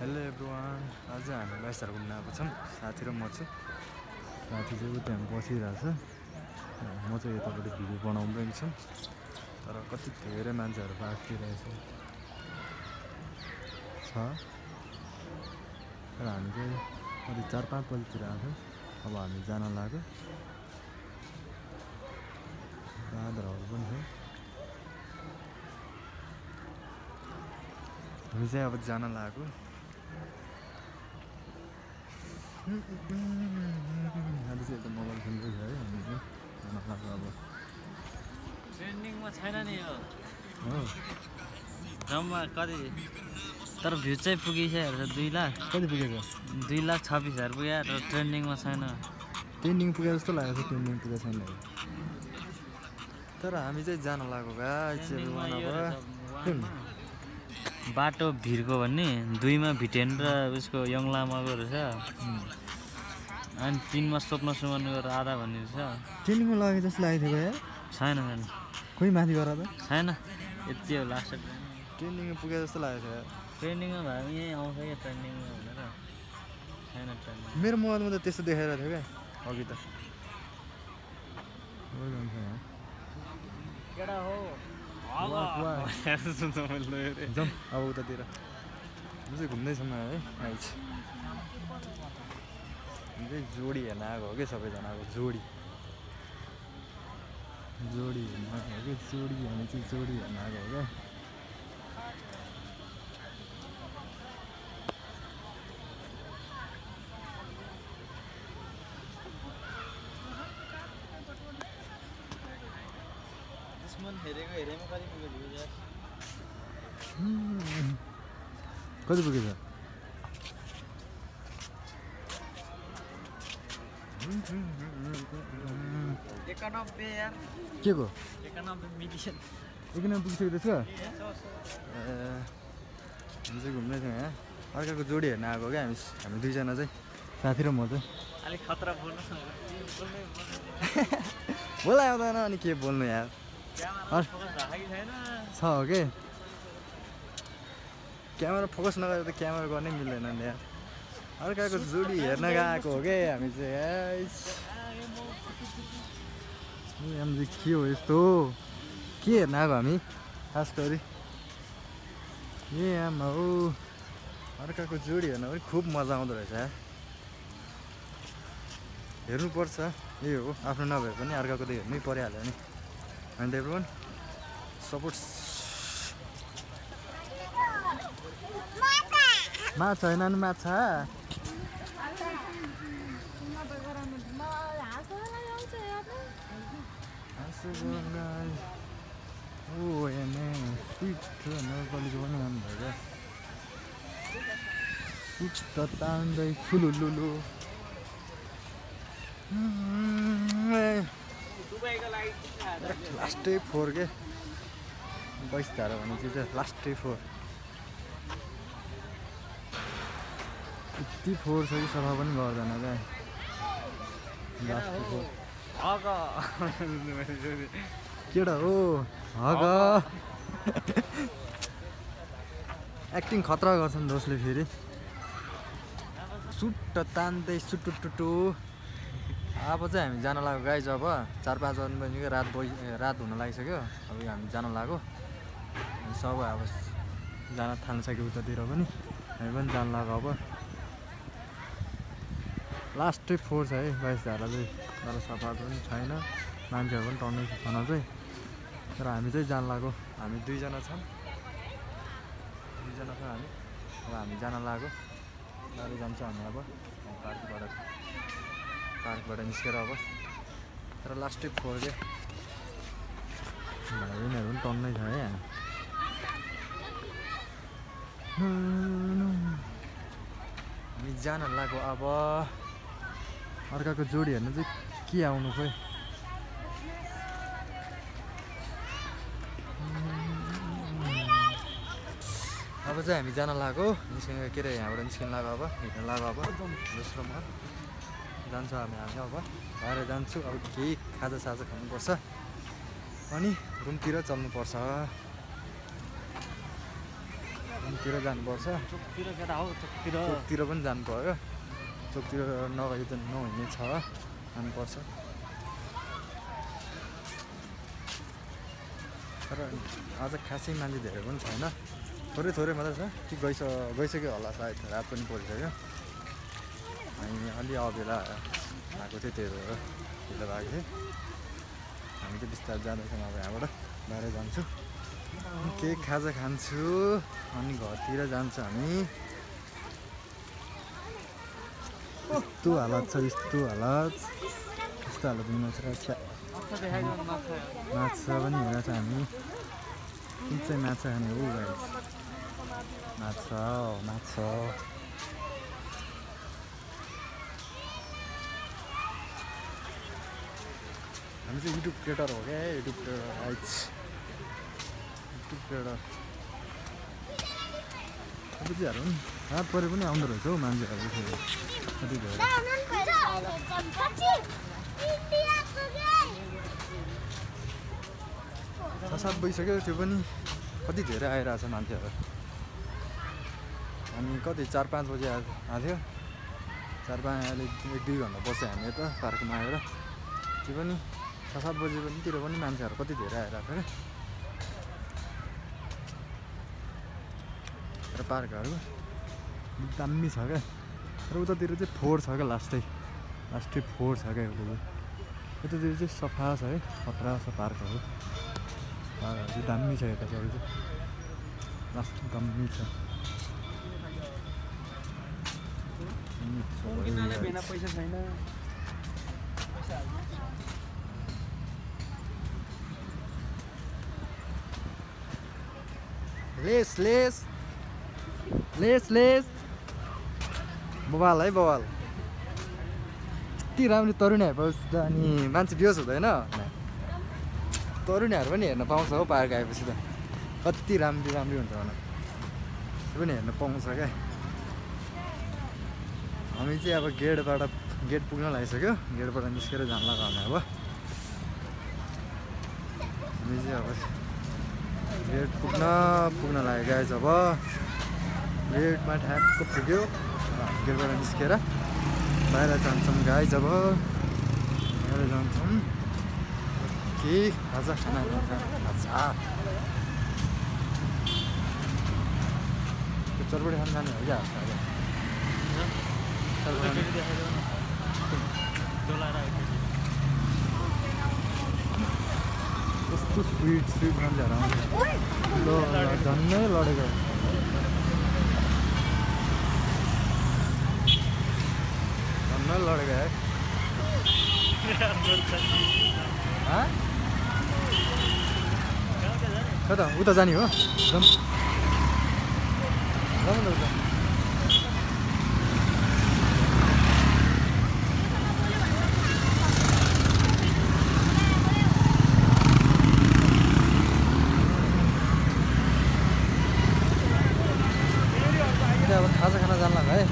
Hello everyone, आज हामी बाइसहर घुम्न आएको छौँ। साथी र म छु। साथी चाहिँ उता बसिरहेछ, म चाहिँ यतापट्टि भिडियो बनाउँदै छु। तर कति धेरै मान्छेहरू बाँचिरहेछ छ। तर हामी चाहिँ कति 4-5 बजीतिर आएको। अब हामी जान लाग्यो। बाँदरहरू पनि छ। हामी चाहिँ अब जान लाग्यो। अहिले चाहिँ यता मोबाइल खेल्दैछ है। हामी चाहिँ जान लाग्यो अब। ट्रेन्डिङमा छैन नि यो हो जम्मा कति तर भ्यू चाहिँ पुगिसकेको छ 2 लाख। कति पुगेको? 2,26,000 पुग्यो र ट्रेन्डिङमा छैन। ट्रेन्डिङ पुगे जस्तो लागेको छ। ट्रेन्डिङ पुगेको छैन तर हामी चाहिँ जान लाग्यो गाइस। बाटो भिरको भन्ने 2 मा भिटेन र उसको यङलामाको रहेछ। अनि 3 मा स्वप्न सुमनको र आधा भन्ने रहेछ। ट्रेन्डिङमा लगेको जस्तो लागेको थियो यार। छैन खोइ माथि गर त। छैन यति हो लास्ट। ट्रेन्डिङमा पुगे जस्तो लागेको थियो यार। ट्रेन्डिङमा भए पनि यहीँ आउँछ क्या ट्रेन्डिङमा भनेर। छैन ट्रेन्डिङ। मेरो मोबाइलमा त त्यस्तो देखाइरहेको थियो क्या अघि त। केटा हो जाउँ अब उतातिर। म चाहिँ घुम्दैछौँ है आइज। हामी चाहिँ जोडी हेर्न आएको हो कि सबैजनाको जोडी हेर्न आएको हो कि हामी चाहिँ जोडी हेर्न आएको हो क्या। कति पुगेछ? 91 यार। के को? 91 मिलियन। 91 पुगिसक्यो त्यसको? हामी चाहिँ घुम्दैछौँ यहाँ। अर्काको जोडी हेर्न आएको क्या हामी दुईजना चाहिँ, साथी र म चाहिँ। अलिक खतरा बोल्नु बोला आउँदैन अनि के बोल्नु यार। छ हो के क्यामेरा फोकस नगरेर त क्यामेरा गर्नै मिल्दैन नि यार। अर्काको जोडी हेर्न गएको हो क्या हामी चाहिँ। हामी चाहिँ के हो यस्तो के हेर्न आएको हामी खास गरी? आमा हो अर्काको जोडी हेर्न पनि खुब मजा आउँदो रहेछ यार। हेर्नुपर्छ, यही हो। आफ्नो नभए पनि अर्काको त हेर्नै परिहाल्यो नि। And everyone support. माछा होइन नि माछा। तान्दै फुलुलुलु लास्टै 4 के बाइसधारा भन्ने चिज चाहिँ लास्टै 4 यति 4 छ कि सफा पनि गर्दैन क्या। लास्ट 4 केटा हो हग। एक्टिङ खतरा गर्छन् दोस्ले फेरि। सुट्ट तान्दै सुटुटुटु। अब चाहिँ हामी जान लाग्यो गाइज। अब 4-5 बजी रात हुन लागिसक्यो। अब हामी जान लाग्यो। सब अब जान थालिसक्यो उतातिर पनि। हामी पनि जान लाग्यो अब। लास्टै 4 छ है बाइसधारा चाहिँ। तर सफा पनि छैन, मान्छेहरू पनि टन्नै छैन चाहिँ। तर हामी चाहिँ जान लाग्यो। हामी दुईजना छौँ हामी। अब हामी जान लाग्यो। गाडी जान्छ हामी अब पार्कबाट निस्केर अब। तर लास्टै 4 के भाइहरू पनि टन्नै छ है। हामी जान लाग्यो अब। अर्काको जोडी हेर्नु चाहिँ के आउनु खोइ। अब चाहिँ हामी जान लाग्यो। निस्किनु के अरे यहाँबाट निस्किनु लाग्यो। अब हिँड्न लाग्यो। अब दोस्रोमा जान्छ हामी अब भएर जान्छु। अब केही खाजासाजा खानुपर्छ अनि रुमतिर चल्नुपर्छ। तिर जानुपर्छ चोकतिर केटा हो चोकतिर चोकतिर पनि जानु पर्यो चोकतिर नगई त नहुने छ जानुपर्छ तर आज खासै मान्छे धेरै पनि छैन थोरै थोरै मात्रै छ कि गइसक्यो होला सायद रात पनि परिसक्यो हामी अलि अबेला आएको थियो त्यही भएर ढिलो भएको थियो हामी चाहिँ बिस्तारै जाँदैछौँ अब यहाँबाट बाहिर जान्छु केही खाजा खान्छु अनि घरतिर जान्छ हामी यस्तो हालत छ यस्तो हालत हुन छ माछा पनि हेरेको छ हामी कुन चाहिँ माछा खाने हो गाइस माछा हामी चाहिँ युट्युब क्रिएटर हो क्या युट्युब क्रिएटर बुझिहाल्नु नि रात परे पनि आउँदो रहेछ हौ मान्छेहरू कति धेरै 6-7 बजिसक्यो त्यो पनि कति धेरै आइरहेछ मान्छेहरू हामी कति 4-5 बजी आएको थियो 4-5 अहिले 1-2 घन्टा बस्यो हामी यता पार्कमा आएर त्यो पनि 6-7 बजीतिर पनि मान्छेहरू कति धेरै आइरहेको थियो क्या पार्कहरू दामी छ क्या र उतातिर चाहिँ फोहोर छ क्या लास्टै फोहोर छ क्या यतातिर चाहिँ सफा छ है खतरा छ पार्कहरू चाहिँ दामी छ यता चाहिँ लास्ट दामी छ पैसा छैन लेस बवाल है बवाल यति राम्रो तरुणी आएपछि त अनि मान्छे बेहोस हुँदैन तरुणीहरू पनि हेर्न पाउँछ हो पार्क आएपछि त कति राम्रो हुन्छ भने त्यो पनि हेर्न पाउँछ क्या हामी चाहिँ अब गेट पुग्न लागिसक्यो गेटबाट निस्केर जान लाग्यो हामी अब हामी चाहिँ अब गेट पुग्न लाग्यो गाइस अब गेटमा ठ्याक्क पुग्यो गेटबाट निस्केर बाहिर जान्छौँ गाइस अब बाहिर जान्छौँ के खाजा खाना खाजा त्यो चरपटी खान जाने हो क्या यस्तो स्विट मान्छेहरू आउँछ ल झन्नै लडेको है कता उता जाने हो अब खाजा खाना जान लाग्यो है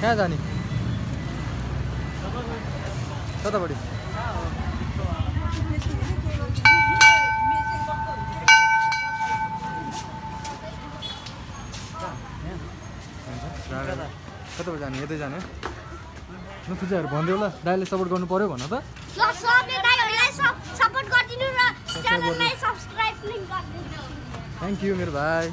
कहाँ जाने कतापट्टि कतापट्टि जाने यतै जाने ल पूजाहरू भनिदेऊ ल दाइले सपोर्ट गर्नु पर्यो भन त थ्याङ्क यू मेरो भाइ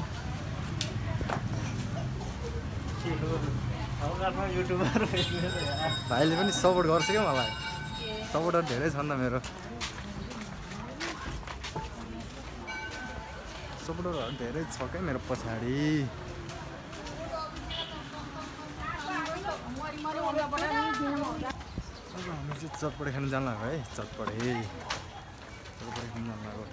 भाइले पनि सपोर्ट गर्छ क्या मलाई सपोर्टर धेरै छन् त मेरो सपोर्टरहरू धेरै छ क्या मेरो पछाडि हामी चाहिँ चटपटे खान जान लाग्यो है चटपटे खान जान लाग्यो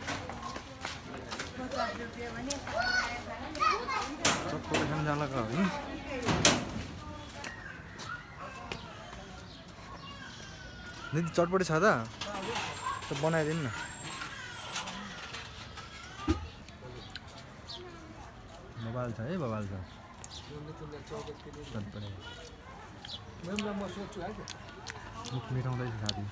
चटपटे खान जान लाग्यो है दिदी चटपटी छ त बनाइदिनु न मोबाइल छ है मोबाइल छ चटपटी मुख मिठाउँदैछ साथी